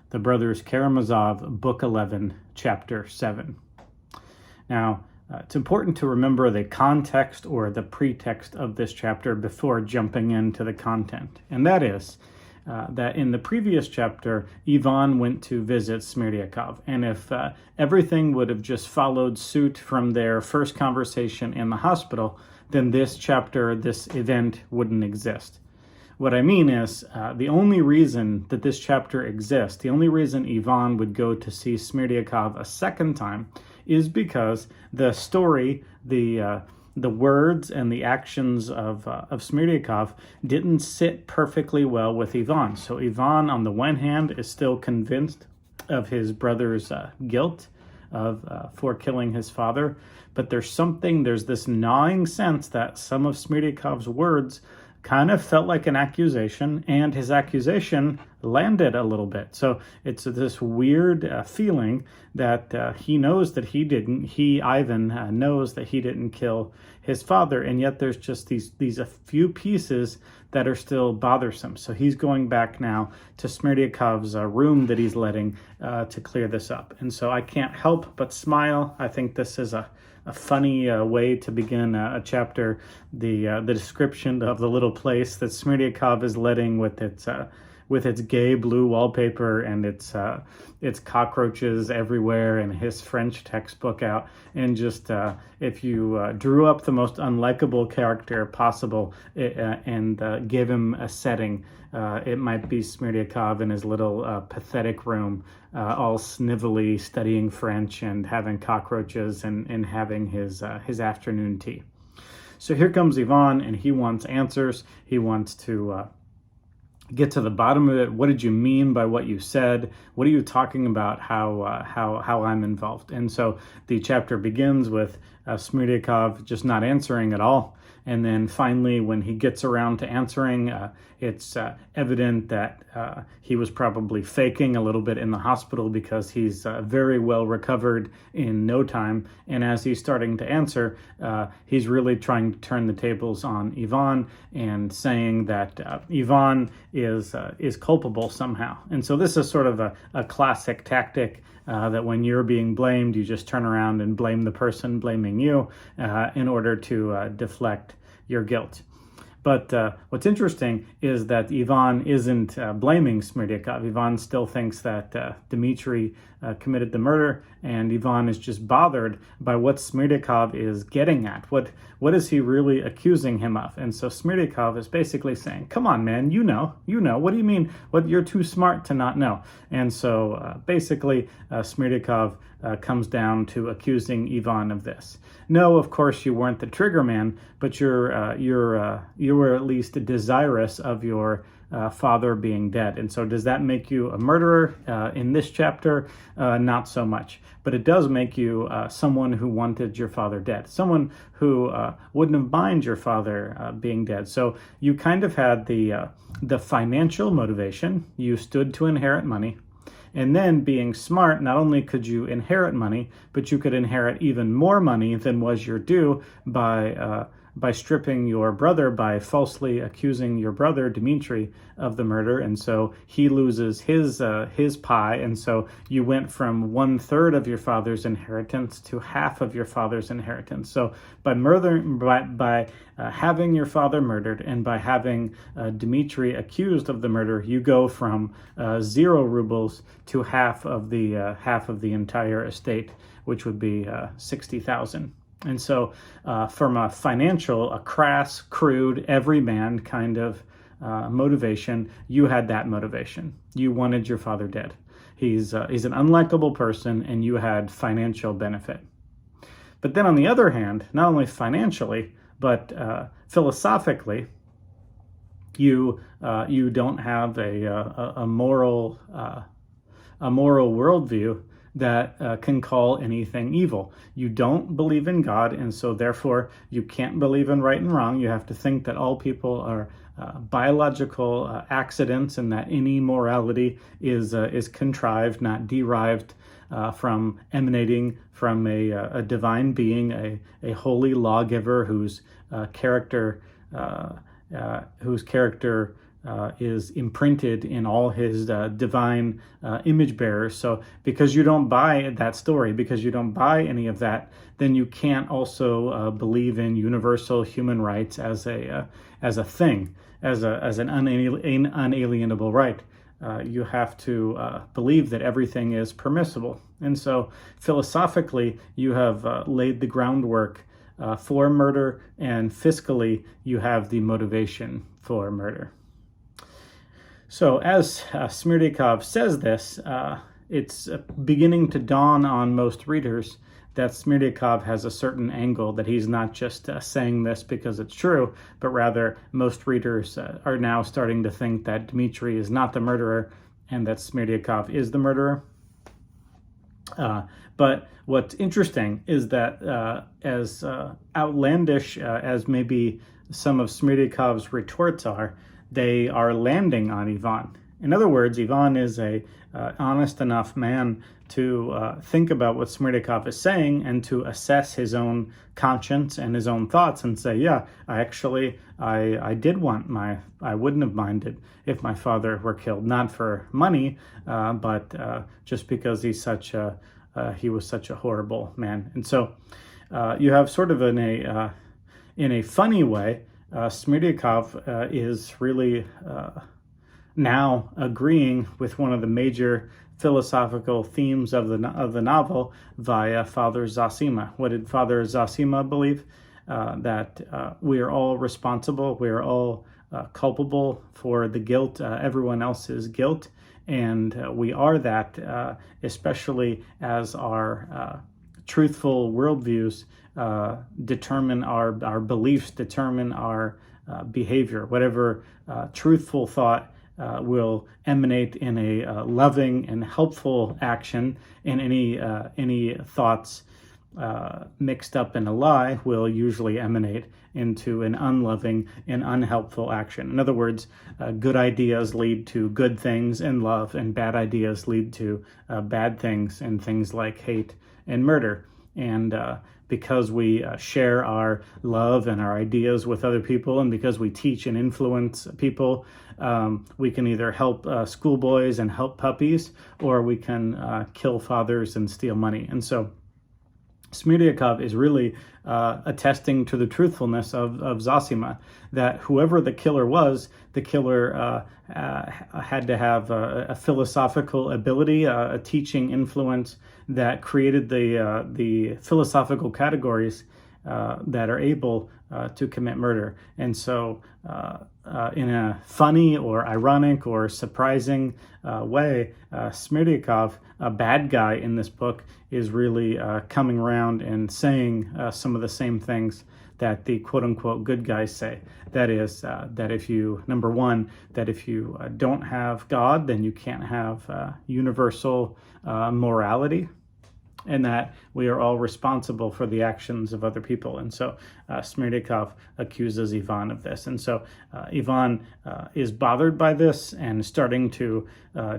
the Brothers Karamazov, Book 11, Chapter 7. Now, it's important to remember the context or the pretext of this chapter before jumping into the content. And that is that in the previous chapter, Ivan went to visit Smerdyakov. And if everything would have just followed suit from their first conversation in the hospital, then this chapter, this event wouldn't exist. What I mean is, the only reason that this chapter exists, the only reason Ivan would go to see Smerdyakov a second time, is because the story, the words and the actions of Smerdyakov didn't sit perfectly well with Ivan. So Ivan, on the one hand, is still convinced of his brother's guilt for killing his father, but there's this gnawing sense that some of Smerdyakov's words kind of felt like an accusation, and his accusation landed a little bit. So it's this weird feeling that he knows that Ivan knows that he didn't kill his father, and yet there's just these a few pieces that are still bothersome. So he's going back now to Smerdyakov's room that he's letting to clear this up. And so I can't help but smile. I think this is a funny way to begin a chapter. The description of the little place that Smerdyakov is letting with its gay blue wallpaper and its cockroaches everywhere and his French textbook out, and just if you drew up the most unlikable character possible and gave him a setting, it might be Smerdyakov in his little pathetic room, all snivelly, studying French and having cockroaches and having his afternoon tea. So here comes Ivan, and he wants answers. He wants to get to the bottom of it. What did you mean by what you said? What are you talking about? How I'm involved? And so the chapter begins with Smerdyakov just not answering at all. And then finally, when he gets around to answering, it's evident that he was probably faking a little bit in the hospital, because he's very well recovered in no time. And as he's starting to answer, he's really trying to turn the tables on Ivan and saying that Ivan is culpable somehow. And so this is sort of a classic tactic, that when you're being blamed, you just turn around and blame the person blaming you in order to deflect your guilt. But what's interesting is that Ivan isn't blaming Smerdyakov. Ivan still thinks that Dmitry committed the murder, and Ivan is just bothered by what Smerdyakov is getting at. What is he really accusing him of? And so Smerdyakov is basically saying, come on, man, you know. What do you mean? You're too smart to not know. And so basically Smerdyakov comes down to accusing Ivan of this. No, of course you weren't the trigger man, but you were at least desirous of your father being dead. And so does that make you a murderer? In this chapter, not so much. But it does make you someone who wanted your father dead, someone who wouldn't have minded your father being dead. So you kind of had the financial motivation. You stood to inherit money. And then, being smart, not only could you inherit money, but you could inherit even more money than was your due by stripping your brother, by falsely accusing your brother, Dmitry, of the murder. And so he loses his pie. And so you went from 1/3 of your father's inheritance to half of your father's inheritance. So by having your father murdered and by having Dmitry accused of the murder, you go from 0 rubles to half of the entire estate, which would be 60,000. And so from a crass, crude, everyman kind of motivation, you had that motivation. You wanted your father dead. He's an unlikable person, and you had financial benefit. But then on the other hand, not only financially, but philosophically, you don't have a moral worldview that can call anything evil. You don't believe in God, and so therefore you can't believe in right and wrong. You have to think that all people are biological accidents, and that any morality is contrived, not derived from emanating from a divine being, a holy lawgiver whose character is imprinted in all his divine image bearers. So because you don't buy that story, because you don't buy any of that, then you can't also believe in universal human rights as a thing, as an unalienable right. You have to believe that everything is permissible. And so philosophically, you have laid the groundwork for murder, and fiscally, you have the motivation for murder. So as Smerdyakov says this, it's beginning to dawn on most readers that Smerdyakov has a certain angle, that he's not just saying this because it's true, but rather most readers are now starting to think that Dmitri is not the murderer and that Smerdyakov is the murderer. But what's interesting is that as outlandish as maybe some of Smerdyakov's retorts are, they are landing on Ivan. In other words, Ivan is a honest enough man to think about what Smerdyakov is saying and to assess his own conscience and his own thoughts and say, yeah, I did want I wouldn't have minded if my father were killed, not for money, but just because he was such a horrible man. And so you have sort of in a funny way, Smerdyakov is really now agreeing with one of the major philosophical themes of the novel via Father Zosima. What did Father Zosima believe? That we are all responsible, we are all culpable for the guilt, everyone else's guilt, and we are that, especially as our truthful worldviews determine our beliefs, determine our behavior. Whatever truthful thought will emanate in a loving and helpful action, and any thoughts mixed up in a lie will usually emanate into an unloving and unhelpful action. In other words, good ideas lead to good things and love, and bad ideas lead to bad things and things like hate and murder. And because we share our love and our ideas with other people, and because we teach and influence people, we can either help schoolboys and help puppies, or we can kill fathers and steal money. And so Smerdyakov is really attesting to the truthfulness of Zosima, that whoever the killer was, the killer had to have a philosophical ability, a teaching influence that created the philosophical categories that are able to commit murder. And so in a funny or ironic or surprising way, Smerdyakov, a bad guy in this book, is really coming around and saying some of the same things that the quote-unquote good guys say. That is, that if you, number one, that if you don't have God, then you can't have universal morality, and that we are all responsible for the actions of other people. And so Smerdyakov accuses Ivan of this. And so Ivan is bothered by this and starting to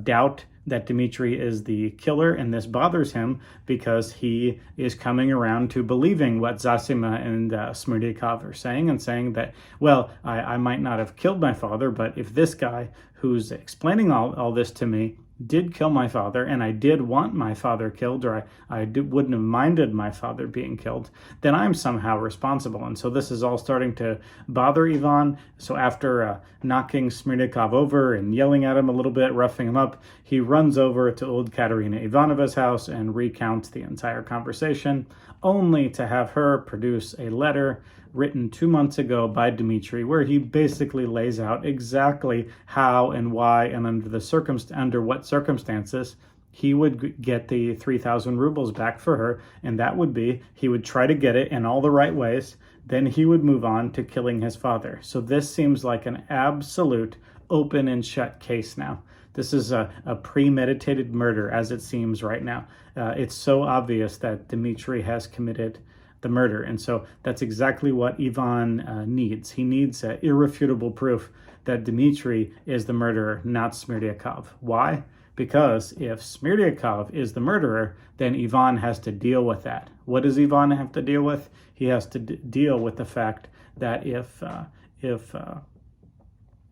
doubt that Dmitri is the killer, and this bothers him because he is coming around to believing what Zosima and Smerdyakov are saying, and saying that, well, I might not have killed my father, but if this guy who's explaining all this to me did kill my father, and I did want my father killed, or I wouldn't have minded my father being killed, then I'm somehow responsible. And so this is all starting to bother Ivan. So after knocking Smerdyakov over and yelling at him a little bit, roughing him up, he runs over to old Katerina Ivanova's house and recounts the entire conversation, only to have her produce a letter written 2 months ago by Dmitri, where he basically lays out exactly how and why and under what circumstances he would get the 3,000 rubles back for her, and that would be he would try to get it in all the right ways, then he would move on to killing his father. So this seems like an absolute open and shut case now. This is a premeditated murder, as it seems right now. It's so obvious that Dmitri has committed the murder. And so that's exactly what Ivan needs. He needs irrefutable proof that Dmitri is the murderer, not Smerdyakov. Why? Because if Smerdyakov is the murderer, then Ivan has to deal with that. What does Ivan have to deal with? He has to deal with the fact that if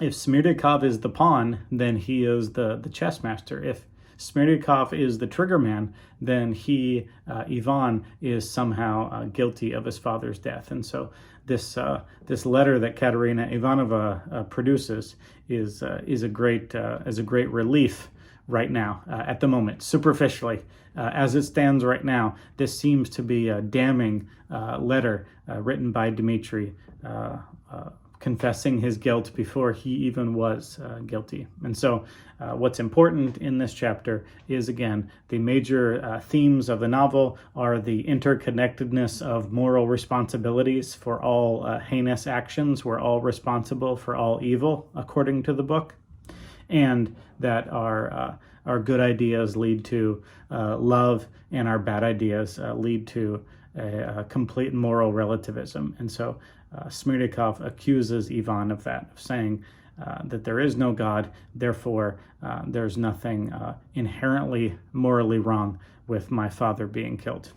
if Smerdyakov is the pawn, then he is the chess master. If Smerdyakov is the trigger man, then he, Ivan, is somehow guilty of his father's death. And so this letter that Katerina Ivanova produces is a great relief right now, at the moment. Superficially, as it stands right now, this seems to be a damning letter written by Dmitri, confessing his guilt before he even was guilty. And so what's important in this chapter is, again, the major themes of the novel are the interconnectedness of moral responsibilities for all heinous actions. We're all responsible for all evil, according to the book, and that our good ideas lead to love, and our bad ideas lead to a complete moral relativism. And so Smerdyakov accuses Ivan of that, of saying that there is no God, therefore there's nothing inherently morally wrong with my father being killed.